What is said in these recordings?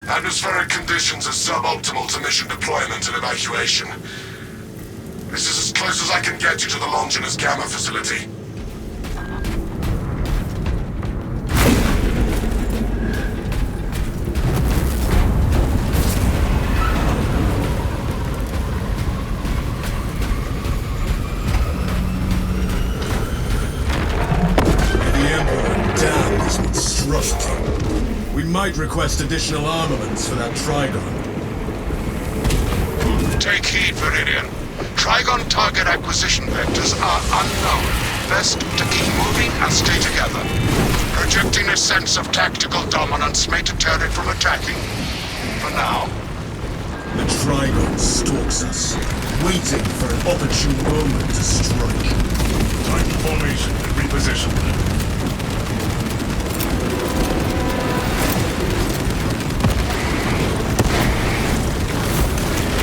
Atmospheric conditions are suboptimal to mission deployment and evacuation. This is as close as I can get you to the Longinus Gamma facility. We might request additional armaments for that Trigon. Take heed, Viridian. Trigon target acquisition vectors are unknown. Best to keep moving and stay together. Projecting a sense of tactical dominance may deter it from attacking. For now. The Trigon stalks us, waiting for an opportune moment to strike. Time for formation and reposition.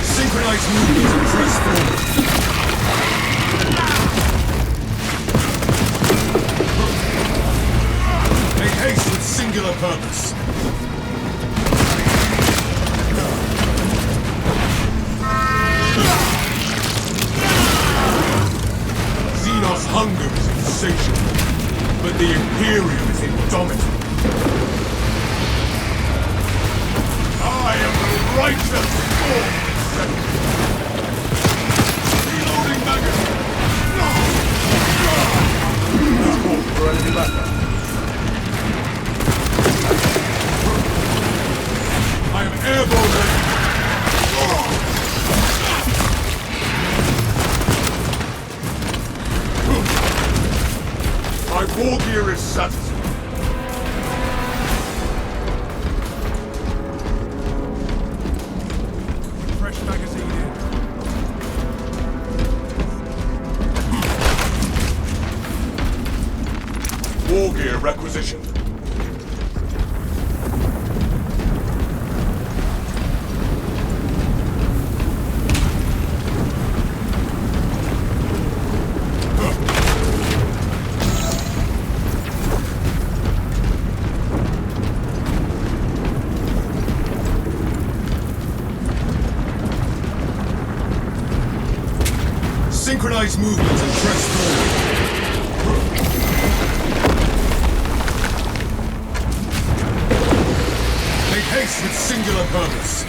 Synchronized movement and press forward. Make haste with singular purpose. Xenos hunger is insatiable, but the Imperium is indomitable. I am the righteous form. Reloading magazine! For enemy backup. I am airborne ready. My war gear is satisfied. Fresh magazine in. War gear requisitioned. Synchronize movement and press forward. Make haste with singular purpose.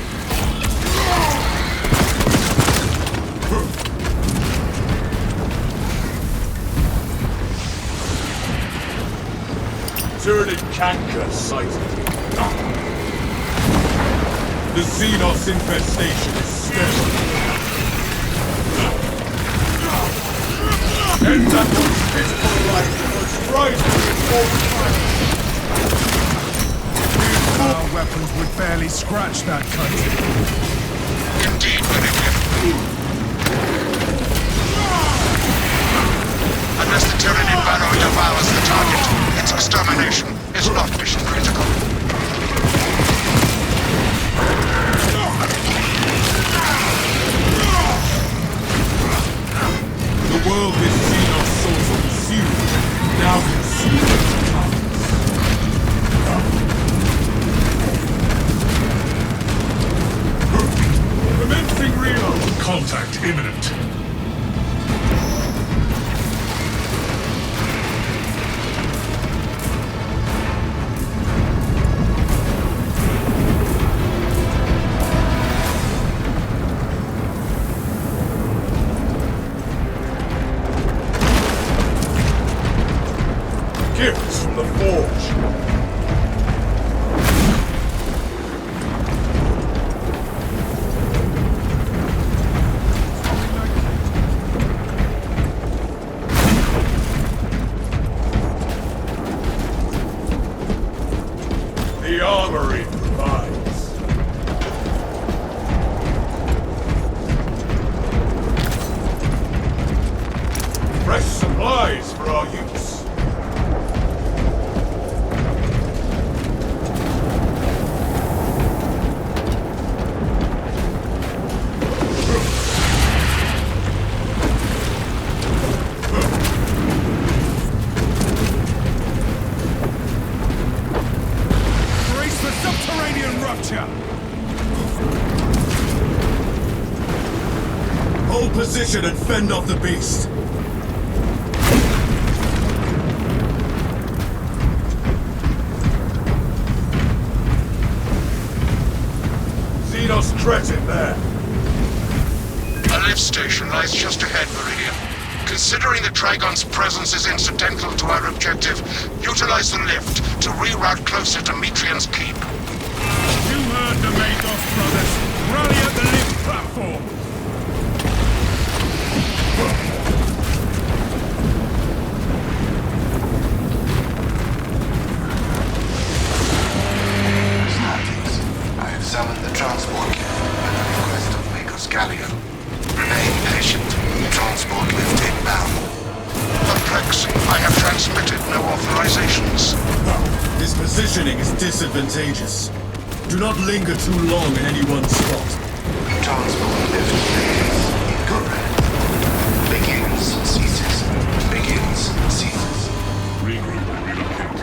Tyrannid canker sighted. The Xenos infestation is sterile. And that was pitiful life was right before Our weapons would barely scratch that country. Indeed, Viridian. Unless the Tyrannid Barrow devours the target, its extermination is not mission critical. The world this Xenos sought to consume, now consumes its tongues. Commencing reload! Contact imminent. Gifts from the Forge. Hold position and fend off the beast. Xenos threat in there. A lift station lies just ahead, Meridian. Considering the Trigon's presence is incidental to our objective, utilize the lift to reroute closer to Metrian's keep. You heard the Madoff brothers. Rally at the lift platform. I have summoned the transport lift at the request of Maker's Galleon. Remain patient. Transport lift inbound. Perplexing. I have transmitted no authorizations. This positioning is disadvantageous. Do not linger too long in any one spot. Transport lift begins. Incorrect. Begins, ceases. Begins, ceases. Regroup and relocate.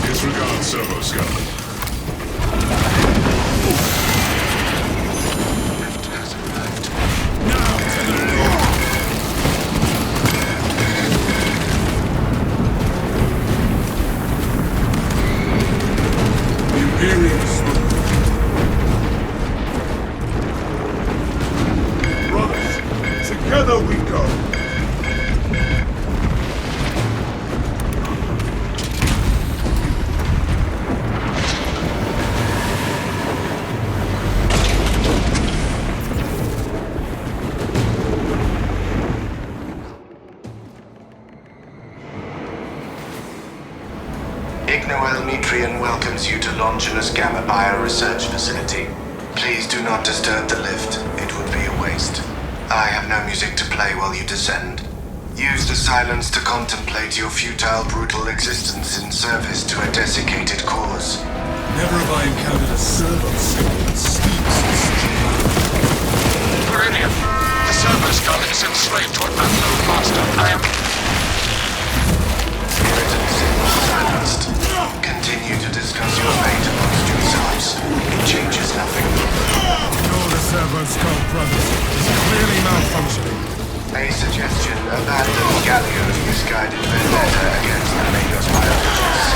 Disregard servo scout. Lift has arrived. Now to the lift. Imperials. Brothers, together we go. Ignoel Metrian welcomes you to Longinus Gamma Bio Research Facility. Please do not disturb the lift. It would be a waste. I have no music to play while you descend. Use the silence to contemplate your futile, brutal existence in service to a desiccated cause. Never have I encountered a servo skull that speaks in such a manner. Meridian, the servo skull is enslaved to an unknown master. I am... Spirit signal silenced. Continue to discuss your fate amongst yourselves. It changes nothing. Ignore the servo skull, brothers. It's clearly malfunctioning. A suggestion: abandon Galleon's misguided vendetta against the Maker's biologists.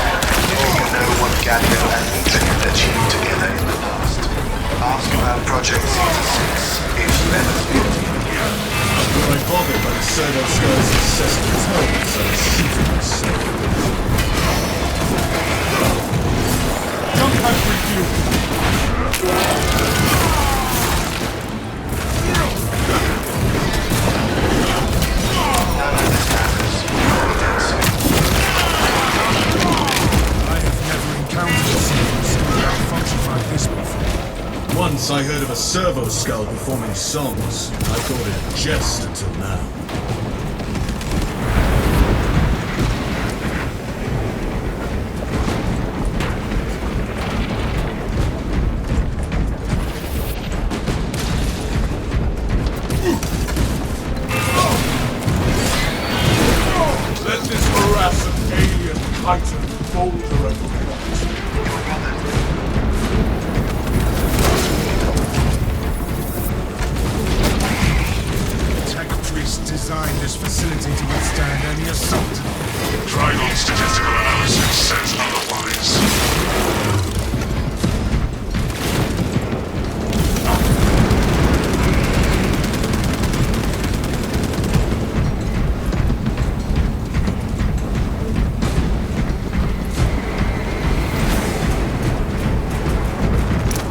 You know what Galleon and Metrian achieved together in the past. Ask about Project Z6 if you ever feel I bothered by the servo skull's incessant tones I was shooting myself. Jump back with you. none of this matters. We did so. I have never encountered a servo skull malfunction like this before. Once I heard of a servo skull performing songs. I thought it a jest until now. Let this harassing alien titan boulder at the Your brother. Tech priests designed this facility to withstand any assault. Trigon statistical analysis says otherwise.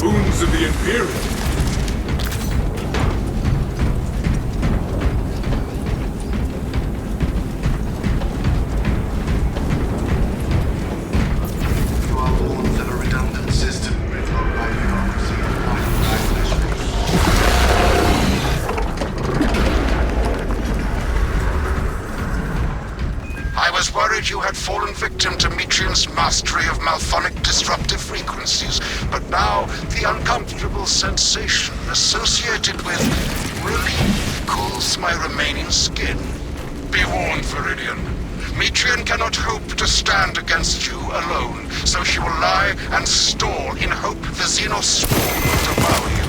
Boons of the Imperial. You are pawns of a redundant system gridlocked by bureaucracy and blinded by pleasure. I was worried you had fallen victim to Metrian's mastery of malphonic disruptive frequencies, but now the uncomfortable sensation associated with relief cools my remaining skin. Be warned, Viridian. Metrian cannot hope to stand against you alone, so she will lie and stall in hope the Xenos swarm will devour you.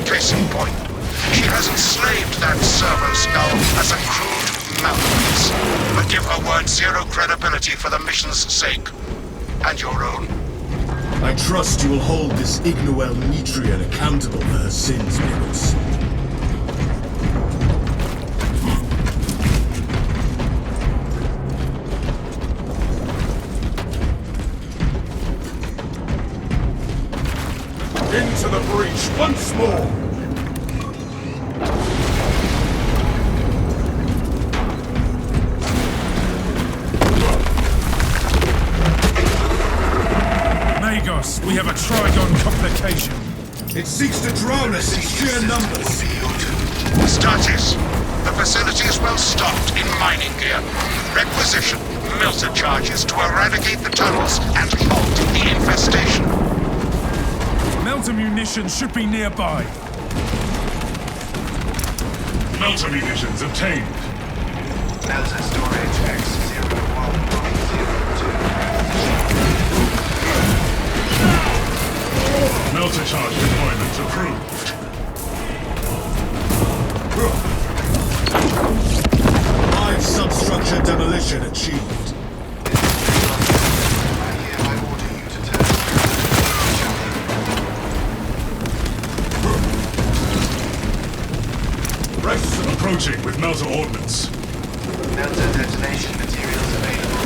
Case in point, She has enslaved that servo skull as a crude mouthpiece, but give her word zero credibility for the mission's sake. And your own. I trust you will hold this Ignoel Nitrian accountable for her sins, Minos. Into the breach once more! Magos, we have a Trigon complication. It seeks to drown us in sheer numbers. Status. The facility is well stocked in mining gear. Requisition melter charges to eradicate the tunnels and halt the infestation. Melter munitions should be nearby. Melter munitions obtained. Melter storage X-01102. Melter charge deployment approved. Hive substructure demolition achieved. I hereby order you to turn Approaching with melter ordnance. Melter detonation materials available.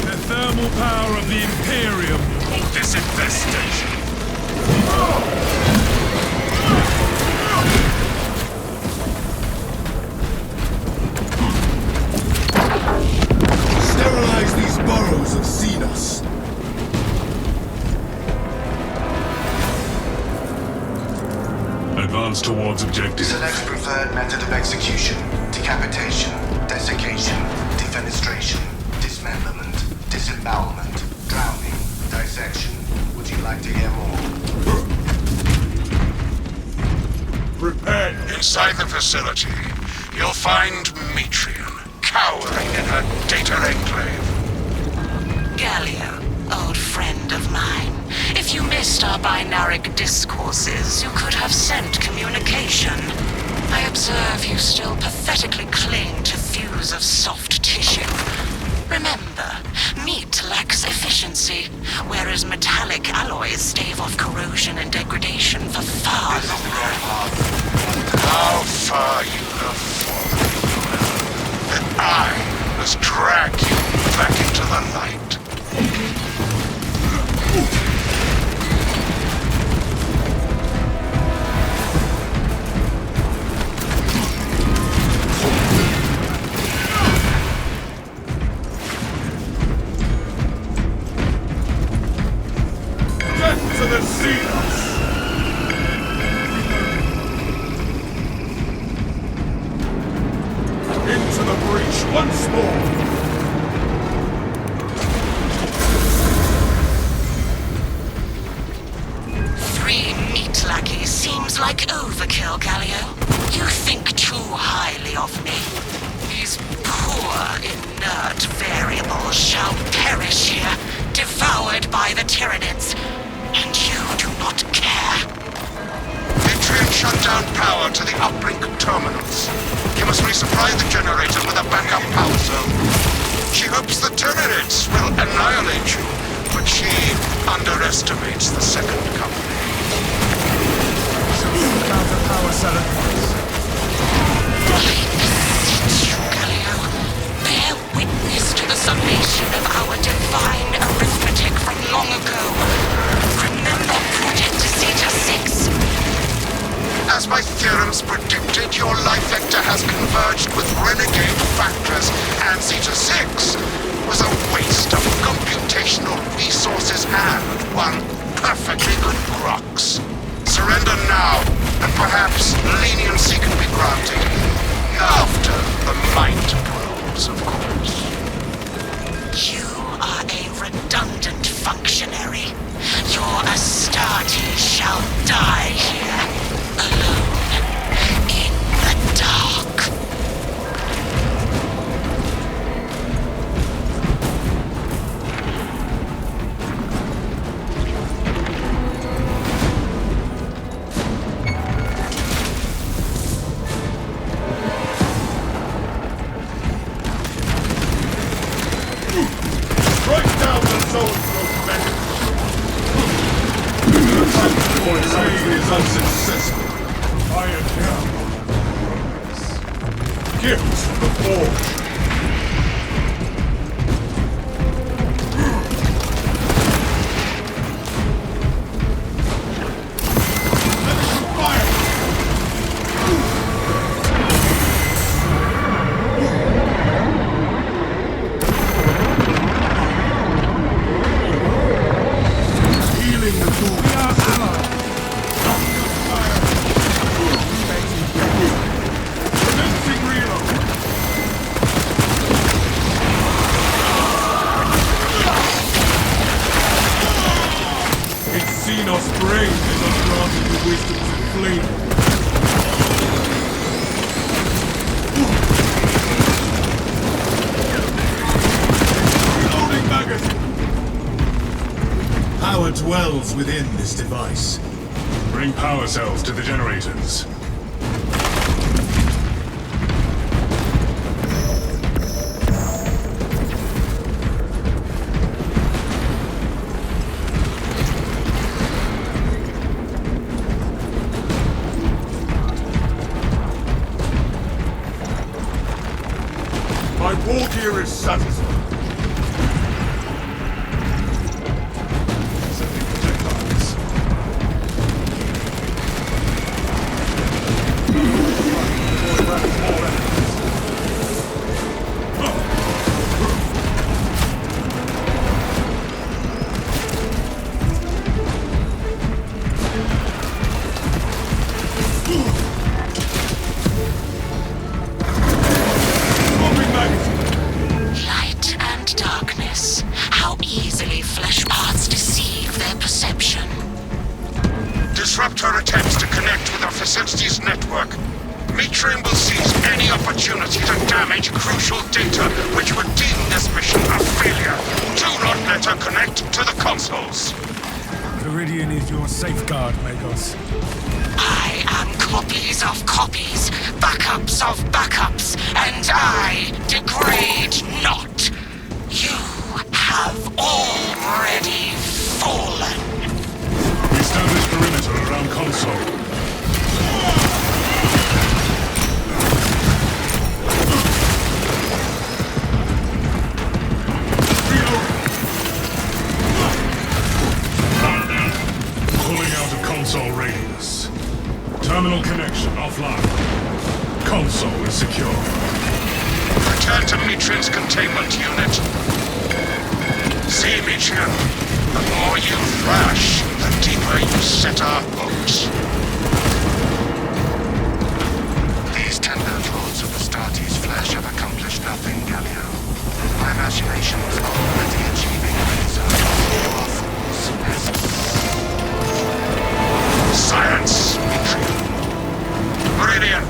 The thermal power of the Imperium. This infestation. Sterilize these burrows of Xenos. Advance towards objective. Select preferred method of execution. Decapitation, desiccation, defenestration, dismemberment, disembowelment, drowning, dissection. Would you like to hear more? Prepared. Inside the facility, you'll find Metrian, cowering in her data enclave. Gallia, old friend of mine. If you missed our binaric discourses, you could have sent communication. I observe you still pathetically cling to thews of soft tissue. Remember, meat lacks efficiency, whereas metallic alloys stave off corrosion and degradation for far longer. How far you have fallen, that I must drag you back into the light. Death to the Xenos! Into the breach once more! Three meat lackeys seems like overkill, Gallio. You think too highly of me. These poor, inert variables shall perish here, devoured by the Tyranids. And you do not care. Metrian shut down power to the uplink terminals. You must resupply the generator with a backup power zone. She hopes the Tyranids will annihilate you, but she underestimates the second company. About the power cell at once. I beseech you, Gallio. Bear witness to the summation of our divine arithmetic from long ago. Remember Project Zeta 6? As my theorems predicted, your life vector has converged with renegade factors, and Zeta 6 was a waste of computational resources and one perfectly good Grox. Surrender now, and perhaps leave so-and-so meant. Point safely is unsuccessful. I am here. Gifts from the forge. Power dwells within this device. Bring power cells to the generators. My war gear is satisfied. Light and darkness. How easily flesh parts deceive their perception. Disrupt her attempts to connect with our facilities network. Metrian will seize any opportunity to damage crucial data, which would deem this mission a failure. Do not let her connect to the consoles. Viridian is your safeguard, Magos. I am copies of copies, backups of backups, and I degrade not. You have already fallen. Establish perimeter around console. Pulling out of console radius. Terminal connection offline. Console is secure. Return to Metrian's containment unit. See, Metrian, the more you thrash, the deeper you set our hopes. These tender thoughts of Astartes' flesh have accomplished nothing, Galio. My imagination was already achieving my desire. You are fools, peasants. Science, Metrian. Meridian,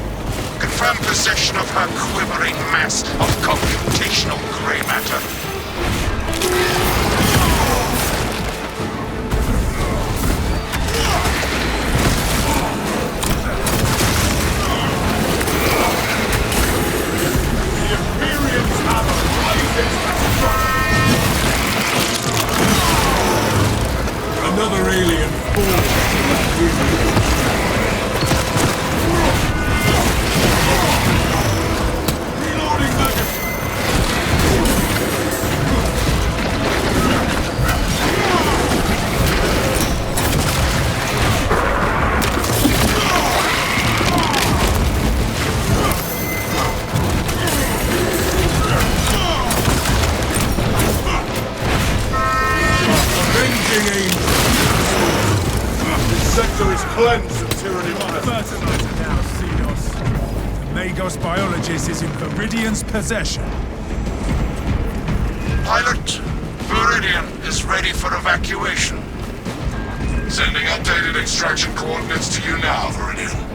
confirm possession of her quivering mass of computational gray matter. The Imperium's hammer rises to another alien falls. Reloading magazine. Avenging angel. This sector is cleansed of tyranny. Fertilizer now, Xenos. The Magos biologist is in Viridian's possession. Pilot, Meridian is ready for evacuation. Sending updated extraction coordinates to you now, Viridian.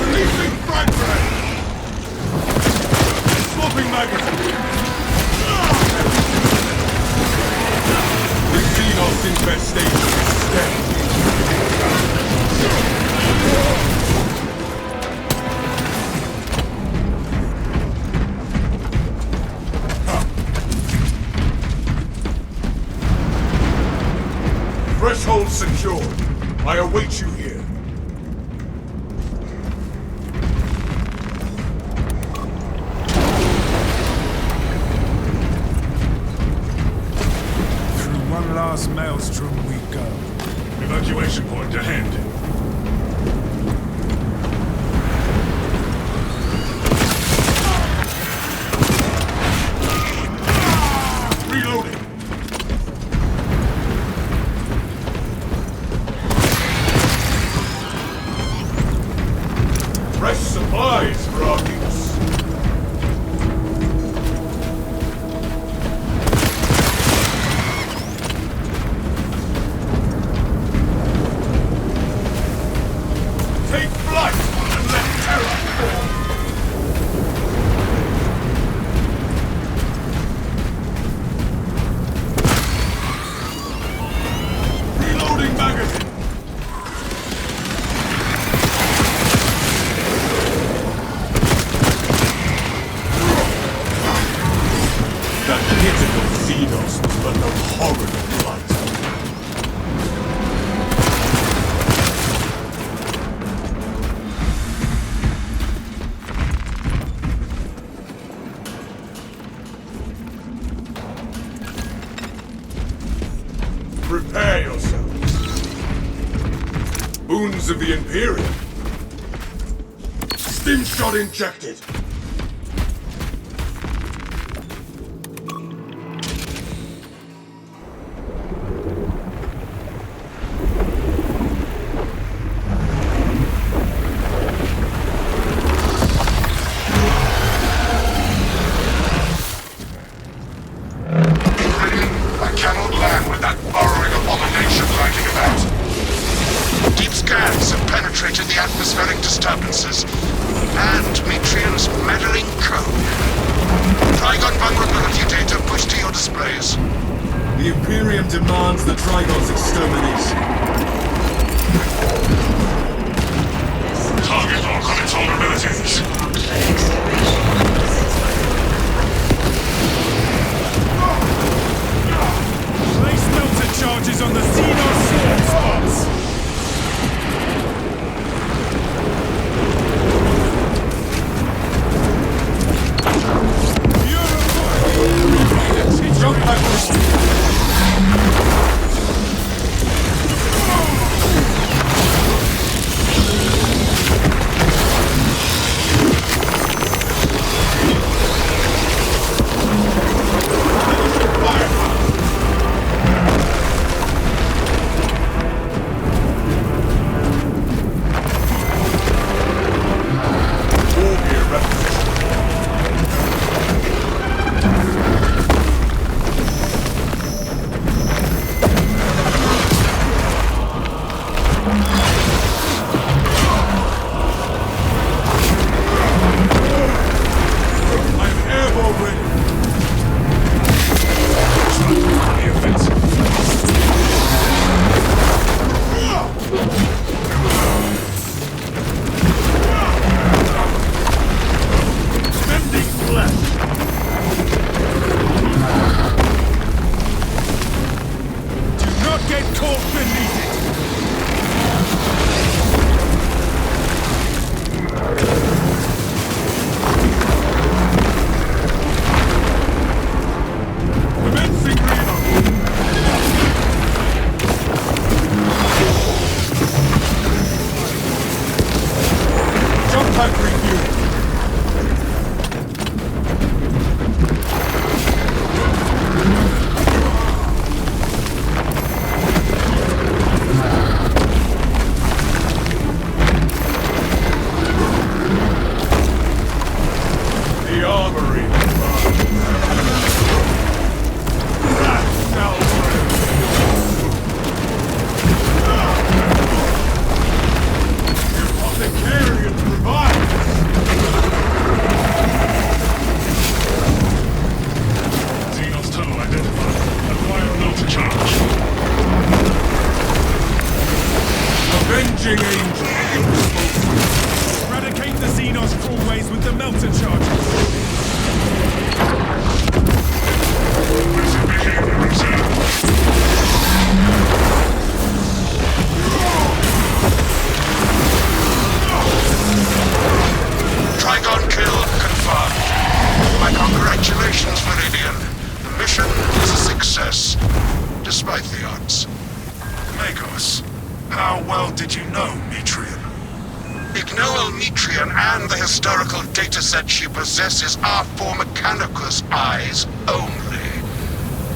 Releasing frag grenade. Swapping magazine. Threshold secured. I await you here. Through one last maelstrom we go. Evacuation point ahead. Reloading. Fresh supplies for our use. Take flight and let terror fall. Reloading magazine. That pitiful Xenos was but the horrid light. Prepare yourselves. Boons of the Imperium. Stim shot injected. I cannot land with that burrowing abomination riding about. Deep scans have penetrated the atmospheric disturbances and Metrian's meddling code. Trigon vulnerability data pushed to your displays. The Imperium demands the Trigon's extermination. Target lock on its vulnerabilities. Place melter charges on the Xenos sword spots! Jump despite the odds. Magos, how well did you know Mitrian? Ignoel Mitrian and the historical dataset she possesses are for Mechanicus eyes only.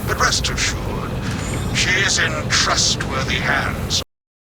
But rest assured, she is in trustworthy hands.